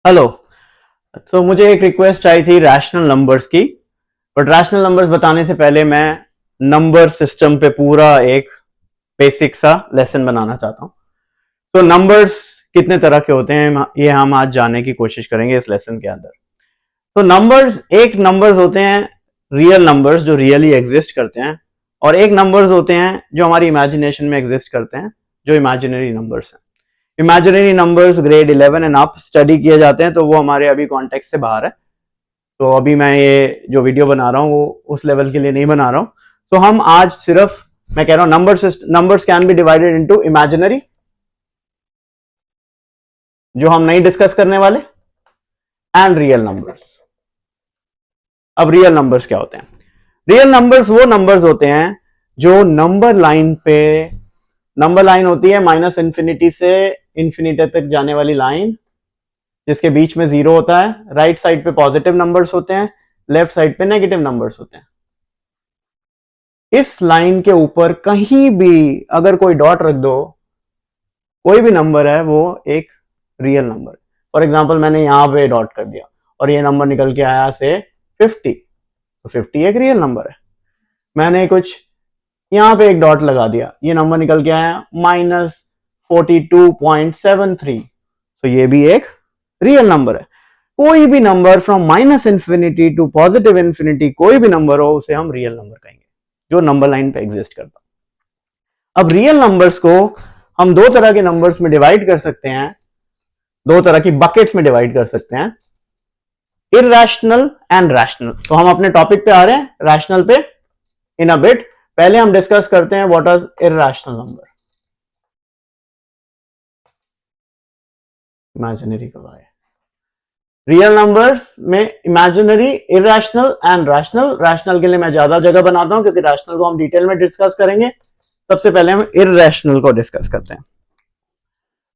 Hello. तो मुझे एक रिक्वेस्ट आई थी रैशनल नंबर्स की, बट रैशनल नंबर्स बताने से पहले मैं नंबर सिस्टम पे पूरा एक बेसिक सा लेसन बनाना चाहता हूँ। तो नंबर्स कितने तरह के होते हैं ये हम आज जानने की कोशिश करेंगे इस लेसन के अंदर। तो नंबर्स, एक नंबर्स होते हैं रियल नंबर्स जो रियली एग्जिस्ट करते हैं, और एक नंबर्स होते हैं जो हमारी इमेजिनेशन में एग्जिस्ट करते हैं, जो इमेजिनरी नंबर्स हैं। Imaginary numbers grade 11 and up study किए जाते हैं, तो वो हमारे अभी कॉन्टेक्स्ट से बाहर है। तो अभी मैं ये जो वीडियो बना रहा हूँ वो उस लेवल के लिए नहीं बना रहा हूँ। तो हम आज सिर्फ, मैं कह रहा हूँ, numbers can be divided into imaginary, जो हम नहीं डिस्कस करने वाले, एंड रियल नंबर्स। अब रियल नंबर्स क्या होते हैं? रियल नंबर्स वो नंबर्स होते हैं जो नंबर लाइन पे, नंबर लाइन होती है माइनस इंफिनिटी से इंफिनिटी तक जाने वाली लाइन, जिसके बीच में जीरो होता है। राइट साइड पे पॉजिटिव नंबर्स होते हैं, लेफ्ट साइड पे नेगेटिव नंबर्स होते हैं। इस लाइन के ऊपर कहीं भी अगर कोई डॉट रख दो, कोई भी नंबर है वो एक रियल नंबर। फॉर एग्जाम्पल मैंने यहां पे डॉट कर दिया और ये नंबर निकल के आया से 50, तो 50 एक रियल नंबर है। मैंने कुछ यहां पे एक डॉट लगा दिया, ये नंबर निकल के आया -42.73, तो ये भी एक रियल नंबर है। कोई भी number from minus infinity to positive infinity, कोई भी नंबर हो, उसे हम रियल नंबर कहेंगे, जो नंबर लाइन पे एग्जिस्ट करता। अब रियल नंबर्स को हम दो तरह के नंबर्स में डिवाइड कर सकते हैं, दो तरह की बकेट्स में डिवाइड कर सकते हैं, इररेशनल एंड रैशनल। तो हम अपने टॉपिक पे आ रहे हैं, रैशनल पे इन अ बिट। पहले हम डिस्कस करते हैं what is irrational number. Imaginary कब आए? रियल नंबर्स में imaginary, irrational and rational. Rational के लिए मैं ज्यादा जगह बनाता हूं क्योंकि रैशनल को हम डिटेल में डिस्कस करेंगे। सबसे पहले हम इररेशनल को डिस्कस करते हैं।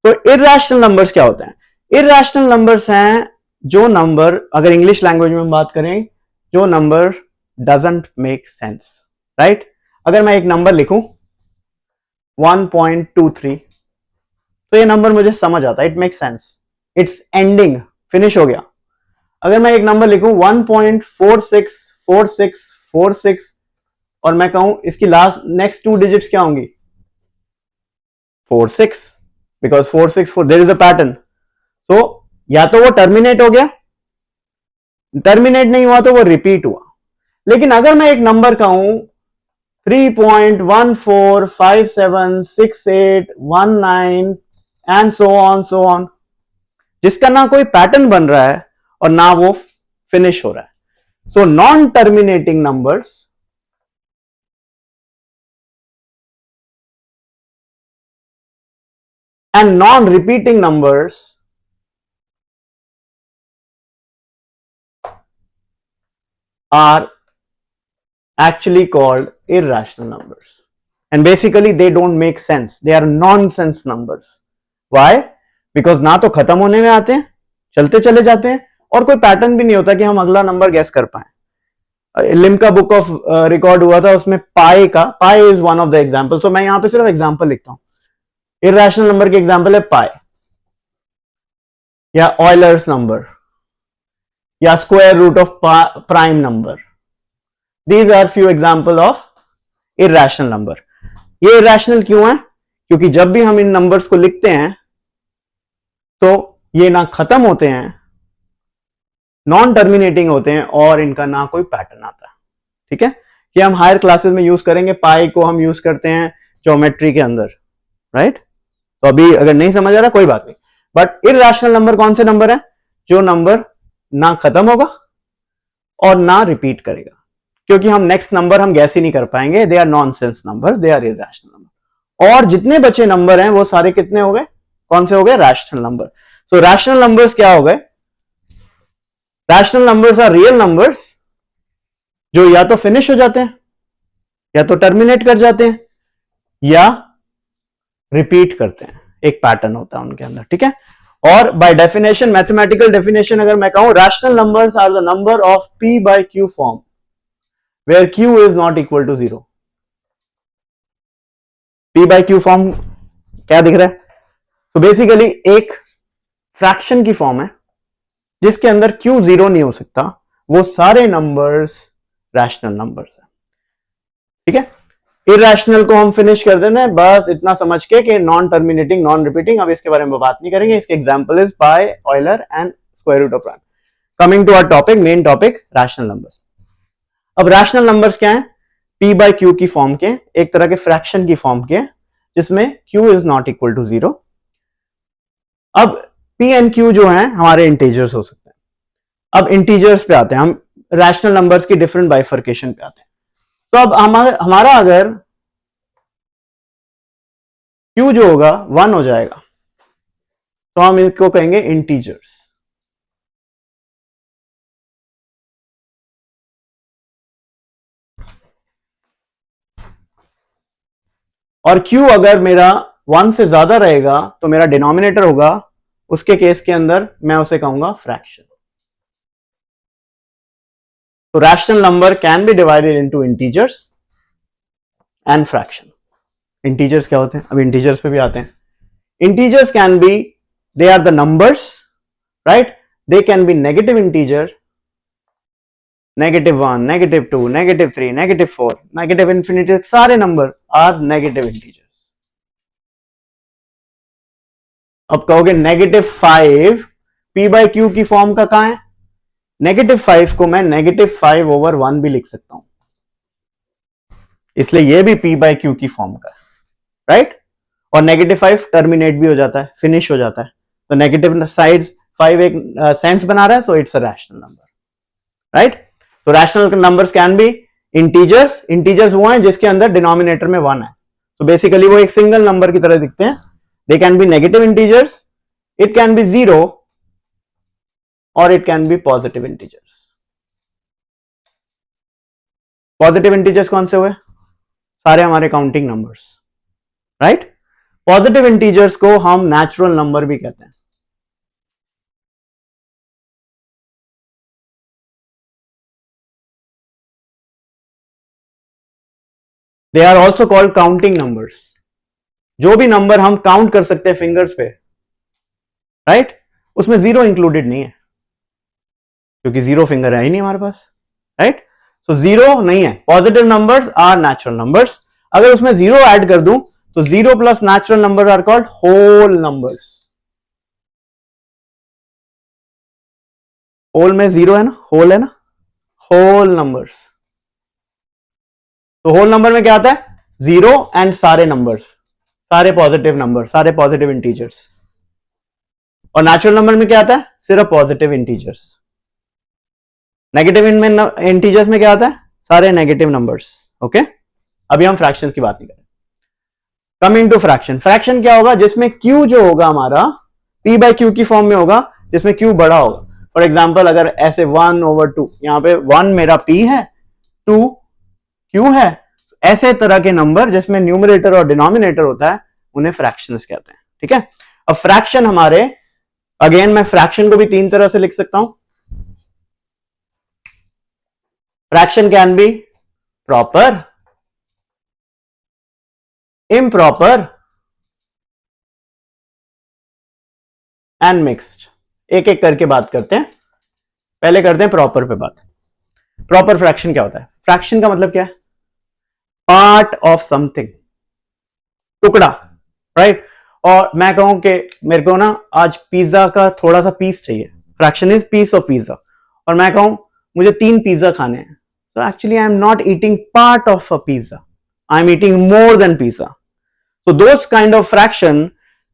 तो इररेशनल नंबर्स क्या होते हैं? इररेशनल नंबर्स हैं जो नंबर, अगर इंग्लिश लैंग्वेज में हम बात करें, जो number doesn't make sense. Right? अगर मैं एक नंबर लिखूं 1.23, तो ये नंबर मुझे समझ आता है, it make sense, it's ending, finish हो गया। अगर मैं एक नंबर लिखूं 1.464646 और मैं कहूं इसकी लास्ट नेक्स्ट टू डिजिट्स क्या होंगी? 46, because 464 there is a pattern. तो या तो वो टर्मिनेट हो गया, टर्मिनेट नहीं हुआ तो वो रिपीट हुआ। लेकिन अगर मैं एक नंबर कहूं 3.14576819 एंड सो ऑन, जिसका ना कोई पैटर्न बन रहा है और ना वो फिनिश हो रहा है, so non terminating numbers and non-repeating numbers are actually called irrational numbers, and basically they don't make sense, they are nonsense numbers. Why? Because ना तो खत्म होने में आते हैं, चलते चले जाते हैं, और कोई पैटर्न भी नहीं होता कि हम अगला नंबर गैस कर पाए। लिम्का बुक ऑफ रिकॉर्ड हुआ था, उसमें पाई का, pi is one of the example. So मैं यहां पे सिर्फ एग्जाम्पल लिखता हूं। इररेशनल नंबर के एग्जाम्पल है पाई, या ऑयलर्स नंबर, या square root of prime number. These are few example of irrational number. ये irrational क्यों है? क्योंकि जब भी हम इन नंबर्स को लिखते हैं तो ये ना खत्म होते हैं, नॉन टर्मिनेटिंग होते हैं, और इनका ना कोई पैटर्न आता है। ठीक है, कि हम हायर क्लासेस में यूज करेंगे। पाई को हम यूज करते हैं ज्योमेट्री के अंदर, राइट? तो अभी अगर नहीं समझ आ रहा कोई बात नहीं, बट इररेशनल नंबर कौन से नंबर है? जो नंबर ना खत्म होगा और ना रिपीट करेगा, क्योंकि हम नेक्स्ट नंबर हम गैस ही नहीं कर पाएंगे। They are nonsense number, they are irrational number. और जितने बचे नंबर हैं वो सारे कितने हो गए? कौन से हो गए? Rational number. So rational numbers क्या हो गए? Rational numbers are real numbers जो या तो फिनिश हो जाते हैं, या तो टर्मिनेट कर जाते हैं, या रिपीट करते हैं। एक पैटर्न होता है उनके अंदर। ठीक है, और बाय डेफिनेशन, मैथमेटिकल डेफिनेशन अगर मैं कहूं, rational numbers are the number of p by q form where q is not equal to 0. p by q form क्या दिख रहा है? तो बेसिकली एक फ्रैक्शन की फॉर्म है जिसके अंदर क्यू जीरो नहीं हो सकता, वो सारे नंबर्स रैशनल नंबर्स हैं। ठीक है, इरैशनल को हम फिनिश कर देना है, बस इतना समझ के कि नॉन टर्मिनेटिंग, नॉन रिपीटिंग, अब इसके बारे में बात नहीं करेंगे। इसके example is pi, Euler and square root of prime. Coming to our topic, main topic, rational numbers. अब रैशनल नंबर्स क्या है? p बाय क्यू की फॉर्म के, एक तरह के फ्रैक्शन की फॉर्म के, जिसमें q is not equal to zero. अब p एंड q जो है हमारे इंटीजर्स हो सकते हैं। अब इंटीजर्स पे आते हैं हम, रैशनल नंबर्स की डिफरेंट बाइफर्केशन पे आते हैं। तो अब हमारा अगर q जो होगा 1 हो जाएगा, तो हम इसको कहेंगे इंटीजर्स। और q अगर मेरा 1 से ज्यादा रहेगा तो मेरा डिनोमिनेटर होगा, उसके केस के अंदर मैं उसे कहूंगा फ्रैक्शन। तो rational number can be divided into integers and fraction. Integers क्या होते हैं? अब इंटीजर्स पे भी आते हैं। Integers can be, they are the numbers, right? They can be negative integer, -1, -2, -3, -4, negative infinity, सारे नंबर आर नेगेटिव इंटीजर्स। अब कहोगे -5 p बाय क्यू की फॉर्म का कहां है? -5 को मैं -5/1 भी लिख सकता हूं, इसलिए ये भी p बाय क्यू की फॉर्म का है, राइट? और -5 टर्मिनेट भी हो जाता है, फिनिश हो जाता है, तो नेगेटिव साइड 5 एक सेंस बना रहा है, so it's a rational number, right? तो rational numbers can be integers. Integers वो हैं जिसके अंदर डिनोमिनेटर में 1 है, तो बेसिकली वो एक सिंगल नंबर की तरह दिखते हैं। They can be negative integers, it can be 0, और it can be positive integers. Positive integers कौन से हुए? सारे हमारे counting numbers, right? Positive integers को हम नेचुरल नंबर भी कहते हैं। They are also called counting numbers. जो भी नंबर हम काउंट कर सकते हैं फिंगर्स पे, राइट, उसमें 0 इंक्लूडेड नहीं है, क्योंकि 0 फिंगर है ही नहीं हमारे पास, राइट? सो 0 नहीं है। Positive numbers are natural numbers. अगर उसमें 0 ऐड कर दूं तो 0 plus natural number are called whole numbers. Whole में 0 है ना, होल है ना, होल नंबर्स। तो होल नंबर में क्या आता है? 0 एंड सारे नंबर्स, सारे पॉजिटिव नंबर, सारे पॉजिटिव इंटीजर्स। और नेचुरल नंबर में क्या आता है? सिर्फ पॉजिटिव इंटीजर्स। नेगेटिव इंटीजर्स में क्या आता है? सारे नेगेटिव नंबर्स। ओके, अभी हम फ्रैक्शंस की बात नहीं करें। Coming to fraction. फ्रैक्शन क्या होगा? जिसमें q जो होगा हमारा p बाय क्यू की फॉर्म में होगा, जिसमें q बड़ा होगा। फॉर एग्जाम्पल अगर ऐसे 1/2, यहां पे 1 मेरा p है, 2 q है, ऐसे तरह के नंबर जिसमें न्यूमरेटर और डिनोमिनेटर होता है, उन्हें फ्रैक्शंस कहते हैं। ठीक है, अब फ्रैक्शन हमारे, अगेन मैं फ्रैक्शन को भी 3 तरह से लिख सकता हूं। Fraction can be proper, improper and mixed. एक एक करके बात करते हैं। पहले करते हैं प्रॉपर पे बात। प्रॉपर फ्रैक्शन क्या होता है? फ्रैक्शन का मतलब क्या है? पार्ट ऑफ समथिंग, टुकड़ा, राइट? और मैं कहूं कि मेरे को ना आज पिज्जा का थोड़ा सा पीस चाहिए, fraction is peace of pizza, और मैं कहूं मुझे 3 पिज्जा खाने हैं, तो actually I am not eating part of a pizza, I am eating more than pizza. So those kind of fraction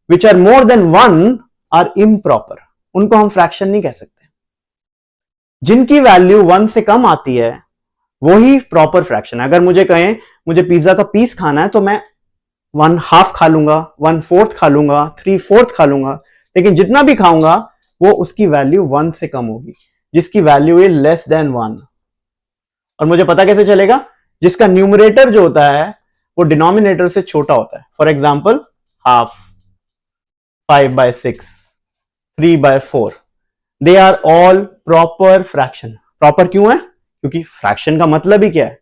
which are more than 1 are improper, उनको हम fraction नहीं कह सकते। जिनकी वैल्यू 1 से कम आती है वही प्रॉपर फ्रैक्शन है। अगर मुझे कहें मुझे पिज्जा का पीस खाना है, तो मैं 1/2 खा लूंगा, 1/4 खा लूंगा, 3/4 खा लूंगा, लेकिन जितना भी खाऊंगा वो उसकी वैल्यू 1 से कम होगी, जिसकी वैल्यू इज लेस देन 1। और मुझे पता कैसे चलेगा? जिसका न्यूमरेटर जो होता है वो डिनोमिनेटर से छोटा होता है। For example 1/2, 5/6, 3/4, they are all proper fraction. Proper क्यों है? क्योंकि फ्रैक्शन का मतलब ही क्या है?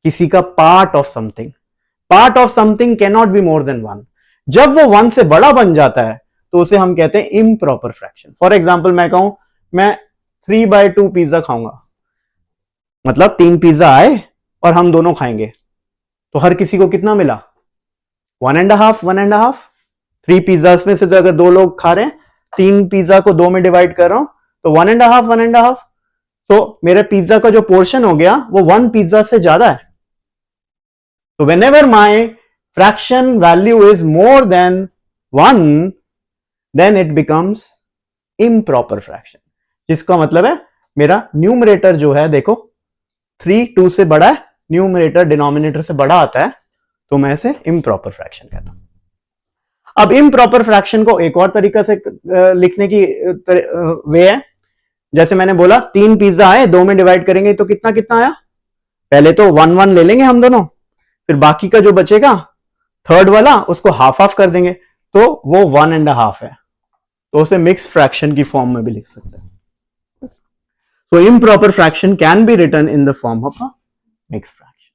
किसी का part of something. Part of something can not be more than 1। जब वो 1 से बड़ा बन जाता है तो उसे हम कहते हैं इम्प्रॉपर फ्रैक्शन। फॉर एग्जाम्पल मैं कहूं मैं 3/2 पिज्जा खाऊंगा, मतलब 3 पिज्जा आए और हम दोनों खाएंगे, तो हर किसी को कितना मिला? 1.5 1.5। 3 पिज्जा में से तो अगर 2 लोग खा रहे हैं, 3 पिज्जा को 2 में डिवाइड कर रहा हूं, तो 1.5 1.5। तो मेरे पिज्जा का जो पोर्शन हो गया वो 1 पिज्जा से ज्यादा है। तो whenever my fraction value is more than 1, then it becomes improper fraction, जिसका मतलब है मेरा न्यूमरेटर जो है, देखो 3 2 से बड़ा है, न्यूमरेटर डिनोमिनेटर से बड़ा आता है, तो मैं इसे इम्प्रॉपर फ्रैक्शन कहता हूं। अब इम्प्रॉपर फ्रैक्शन को एक और तरीका से लिखने की वे है, जैसे मैंने बोला 3 पिज्जा आए, 2 में डिवाइड करेंगे तो कितना कितना आया? पहले तो 1 1 ले लेंगे हम दोनों, फिर बाकी का जो बचेगा थर्ड वाला उसको हाफ हाफ कर देंगे, तो वो 1.5 है, तो उसे मिक्स फ्रैक्शन की फॉर्म में भी लिख सकते हैं। So improper fraction can be written in the form of a mixed fraction,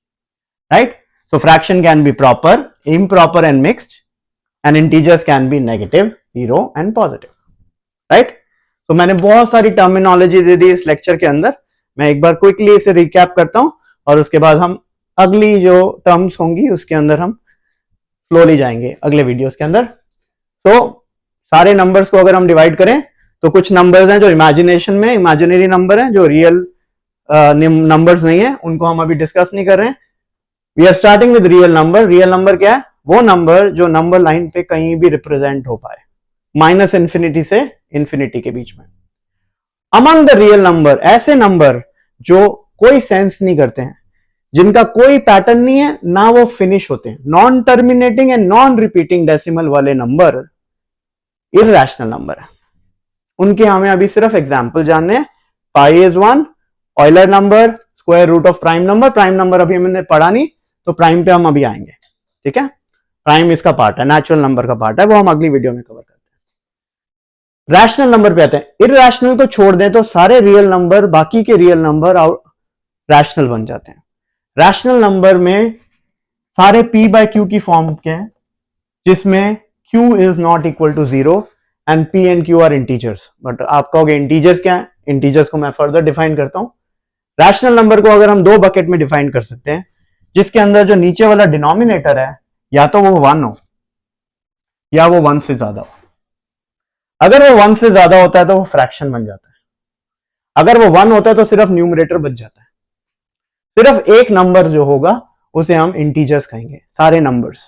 right? So fraction can be proper, improper and mixed, and integers can be negative, 0 and positive, right? तो मैंने बहुत सारी terminology दे दी इस lecture के अंदर, मैं एक बार quickly इसे रिकैप करता हूं और उसके बाद हम अगली जो टर्म्स होंगी उसके अंदर हम स्लोली जाएंगे अगले वीडियोस के अंदर। तो सारे नंबर्स को अगर हम डिवाइड करें तो कुछ नंबर्स हैं जो इमेजिनेशन में इमेजिनरी नंबर हैं, जो रियल नंबर्स नहीं है, उनको हम अभी डिस्कस नहीं कर रहे हैं। We are starting with real number. Real number क्या है? वो नंबर जो नंबर लाइन पे कहीं भी रिप्रेजेंट हो पाए, -∞ से इंफिनिटी के बीच में। अमंग द रियल नंबर, ऐसे नंबर जो कोई सेंस नहीं करते हैं, जिनका कोई पैटर्न नहीं है, ना वो फिनिश होते हैं, non terminating and non repeating decimal वाले नंबर इररेशनल नंबर है। उनके हमें अभी सिर्फ एग्जाम्पल जानने हैं। Pi is 1, Euler number, square root of prime number. Prime number अभी हमने पढ़ा नहीं, तो प्राइम पे हम अभी आएंगे, ठीक है? प्राइम इसका पार्ट है, नेचुरल नंबर का पार्ट है, वो हम अगली वीडियो में कवर करते हैं। रैशनल नंबर पे आते हैं। इररेशनल को छोड़ दें तो सारे रियल नंबर, बाकी के रियल नंबर रैशनल बन जाते हैं। रैशनल नंबर में सारे p/q की फॉर्म के हैं, जिसमें q is not equal to 0 and p and q are integers. But आप कहोगे इंटीजर्स क्या है? इंटीजर्स को मैं फर्दर डिफाइन करता हूं। रैशनल नंबर को अगर हम 2 बकेट में डिफाइन कर सकते हैं, जिसके अंदर जो नीचे वाला डिनोमिनेटर है, या तो वो 1 हो या वो 1 से ज्यादा हो। अगर वो 1 से ज्यादा होता है तो वो फ्रैक्शन बन जाता है, अगर वो 1 होता है तो सिर्फ न्यूमरेटर बच जाता है। सिर्फ एक नंबर जो होगा उसे हम इंटीजर्स कहेंगे, सारे numbers.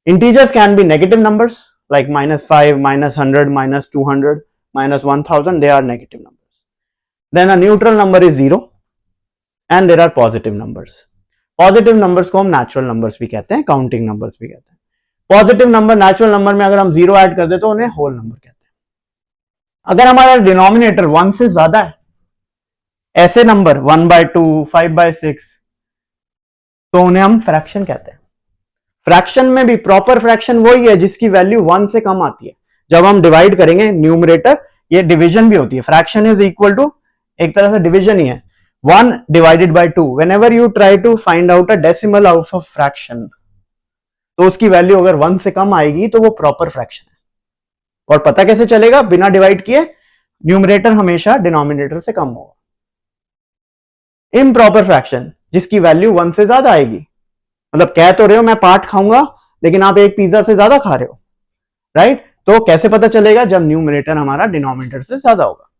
Integers can be negative numbers like -5, -100, -200, -1000, they are negative numbers. Then a neutral number is 0 and there are positive numbers. Positive numbers को हम natural numbers भी कहते हैं, counting numbers भी कहते हैं। Positive number natural number में अगर हम 0 ऐड कर दे तो उन्हें whole number कहते हैं। अगर हमारा डिनोमिनेटर 1 से ज्यादा है, ऐसे नंबर 1/2, 5/6, तो उन्हें हम फ्रैक्शन कहते हैं। फ्रैक्शन में भी प्रॉपर फ्रैक्शन वही है जिसकी वैल्यू 1 से कम आती है। जब हम डिवाइड करेंगे न्यूमरेटर, ये डिवीजन भी होती है। फ्रैक्शन इज इक्वल टू, एक तरह से डिवीजन ही है, 1 divided by 2। Whenever you try to find out a decimal out of fraction, तो उसकी वैल्यू अगर 1 से कम आएगी तो वो प्रॉपर फ्रैक्शन है। और पता कैसे चलेगा? बिना डिवाइड किए न्यूमरेटर हमेशा डिनोमिनेटर से कम होगा। इम्प्रॉपर फ्रैक्शन, जिसकी वैल्यू 1 से ज्यादा आएगी, मतलब कह तो रहे हो मैं पार्ट खाऊंगा, लेकिन आप एक पिज्जा से ज्यादा खा रहे हो, राइट? तो कैसे पता चलेगा? जब न्यूमरेटर हमारा डिनोमिनेटर से ज्यादा होगा।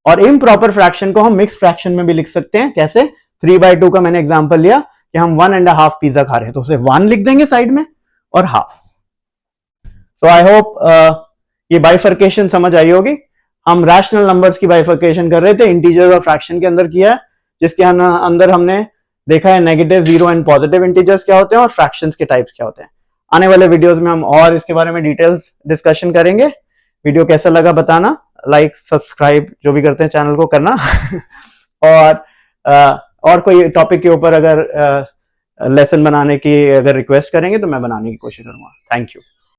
और इम्प्रॉपर फ्रैक्शन को हम मिक्स फ्रैक्शन में भी लिख सकते हैं। कैसे? 3/2 का मैंने एग्जांपल लिया कि हम 1.5 पिज्जा खा रहे हैं, तो उसे 1 लिख देंगे साइड में और हाफ। तो आई होप ये बाइफर्केशन समझ आई होगी। हम रैशनल नंबर्स की बाइफर्केशन कर रहे थे, इंटीजर्स और फ्रैक्शन के अंदर किया है, जिसके अंदर हमने देखा है नेगेटिव, 0 एंड पॉजिटिव इंटीजर्स क्या होते हैं और फ्रैक्शंस के टाइप्स क्या होते हैं। आने वाले वीडियोस में हम और इसके बारे में डिटेल्स डिस्कशन करेंगे। वीडियो कैसा लगा बताना, लाइक सब्सक्राइब जो भी करते हैं चैनल को करना और कोई टॉपिक के ऊपर अगर लेसन बनाने की अगर रिक्वेस्ट करेंगे तो मैं बनाने की कोशिश करूंगा। Thank you.